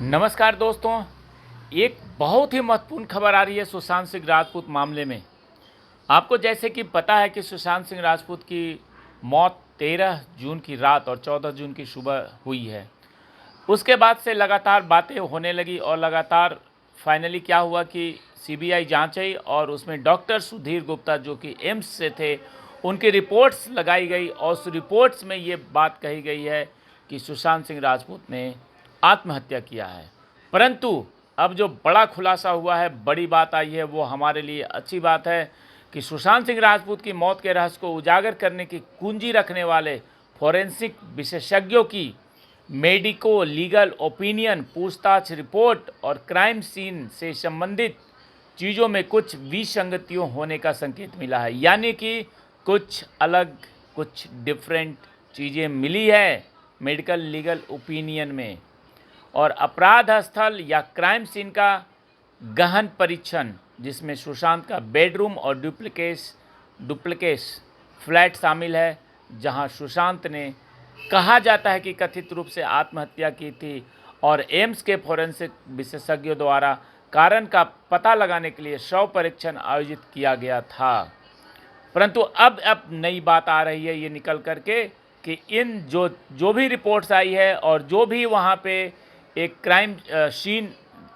नमस्कार दोस्तों। एक बहुत ही महत्वपूर्ण खबर आ रही है सुशांत सिंह राजपूत मामले में। आपको जैसे कि पता है कि सुशांत सिंह राजपूत की मौत 13 जून की रात और 14 जून की सुबह हुई है। उसके बाद से लगातार बातें होने लगी और लगातार फाइनली क्या हुआ कि सीबीआई जांच आई और उसमें डॉक्टर सुधीर गुप्ता जो कि एम्स से थे, उनकी रिपोर्ट्स लगाई गई और उस रिपोर्ट्स में ये बात कही गई है कि सुशांत सिंह राजपूत ने आत्महत्या किया है। परंतु अब जो बड़ा खुलासा हुआ है, बड़ी बात आई है, वो हमारे लिए अच्छी बात है कि सुशांत सिंह राजपूत की मौत के रहस्य को उजागर करने की कुंजी रखने वाले फॉरेंसिक विशेषज्ञों की मेडिको लीगल ओपिनियन, पूछताछ रिपोर्ट और क्राइम सीन से संबंधित चीज़ों में कुछ विसंगतियों होने का संकेत मिला है। यानी कि कुछ अलग, कुछ डिफरेंट चीज़ें मिली है मेडिकल लीगल ओपिनियन में। और अपराध स्थल या क्राइम सीन का गहन परीक्षण, जिसमें सुशांत का बेडरूम और डुप्लिकेस फ्लैट शामिल है, जहां सुशांत ने कहा जाता है कि कथित रूप से आत्महत्या की थी और एम्स के फोरेंसिक विशेषज्ञों द्वारा कारण का पता लगाने के लिए शव परीक्षण आयोजित किया गया था। परंतु अब नई बात आ रही है ये निकल करके कि इन जो भी रिपोर्ट्स आई है और जो भी वहाँ पे एक क्राइम सीन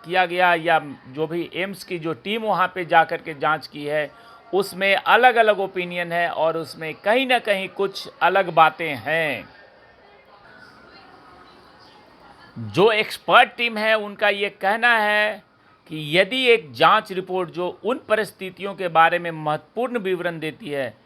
किया गया या जो भी एम्स की जो टीम वहाँ पे जा कर के जांच की है, उसमें अलग अलग ओपिनियन है और उसमें कहीं ना कहीं कुछ अलग बातें हैं। जो एक्सपर्ट टीम है उनका ये कहना है कि यदि एक जांच रिपोर्ट जो उन परिस्थितियों के बारे में महत्वपूर्ण विवरण देती है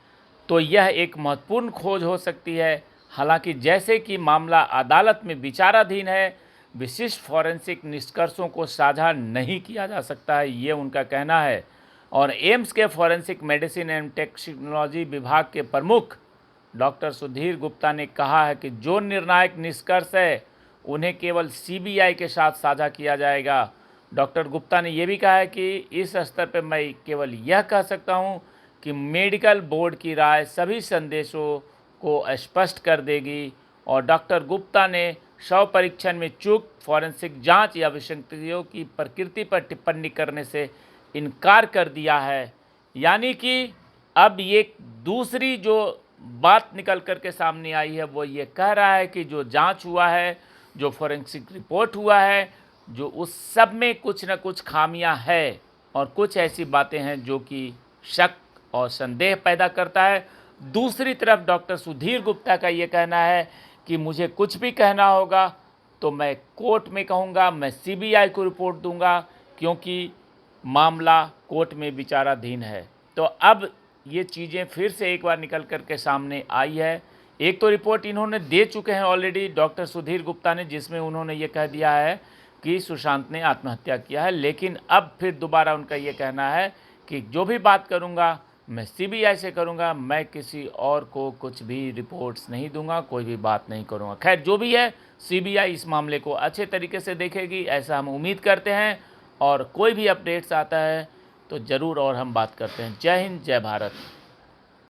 तो यह एक महत्वपूर्ण खोज हो सकती है। हालांकि जैसे कि मामला अदालत में विचाराधीन है, विशिष्ट फॉरेंसिक निष्कर्षों को साझा नहीं किया जा सकता है, ये उनका कहना है। और एम्स के फॉरेंसिक मेडिसिन एंड टैक्सिकोलॉजी विभाग के प्रमुख डॉक्टर सुधीर गुप्ता ने कहा है कि जो निर्णायक निष्कर्ष है उन्हें केवल सीबीआई के साथ साझा किया जाएगा। डॉक्टर गुप्ता ने यह भी कहा है कि इस स्तर पर मैं केवल यह कह सकता हूं कि मेडिकल बोर्ड की राय सभी संदेशों को स्पष्ट कर देगी। और डॉक्टर गुप्ता ने शव परीक्षण में चूक, फॉरेंसिक जांच या विसंगतियों की प्रकृति पर टिप्पणी करने से इनकार कर दिया है। यानी कि अब ये दूसरी जो बात निकल कर के सामने आई है वो ये कह रहा है कि जो जांच हुआ है, जो फॉरेंसिक रिपोर्ट हुआ है, जो उस सब में कुछ न कुछ खामियां है और कुछ ऐसी बातें हैं जो कि शक और संदेह पैदा करता है। दूसरी तरफ डॉक्टर सुधीर गुप्ता का ये कहना है कि मुझे कुछ भी कहना होगा तो मैं कोर्ट में कहूँगा, मैं सीबीआई को रिपोर्ट दूंगा, क्योंकि मामला कोर्ट में विचाराधीन है। तो अब ये चीज़ें फिर से एक बार निकल कर के सामने आई है। एक तो रिपोर्ट इन्होंने दे चुके हैं ऑलरेडी डॉक्टर सुधीर गुप्ता ने, जिसमें उन्होंने ये कह दिया है कि सुशांत ने आत्महत्या किया है। लेकिन अब फिर दोबारा उनका ये कहना है कि जो भी बात करूँगा मैं सीबीआई से करूँगा, मैं किसी और को कुछ भी रिपोर्ट्स नहीं दूंगा, कोई भी बात नहीं करूँगा। खैर जो भी है, सीबीआई इस मामले को अच्छे तरीके से देखेगी, ऐसा हम उम्मीद करते हैं। और कोई भी अपडेट्स आता है तो ज़रूर और हम बात करते हैं। जय हिंद, जय भारत।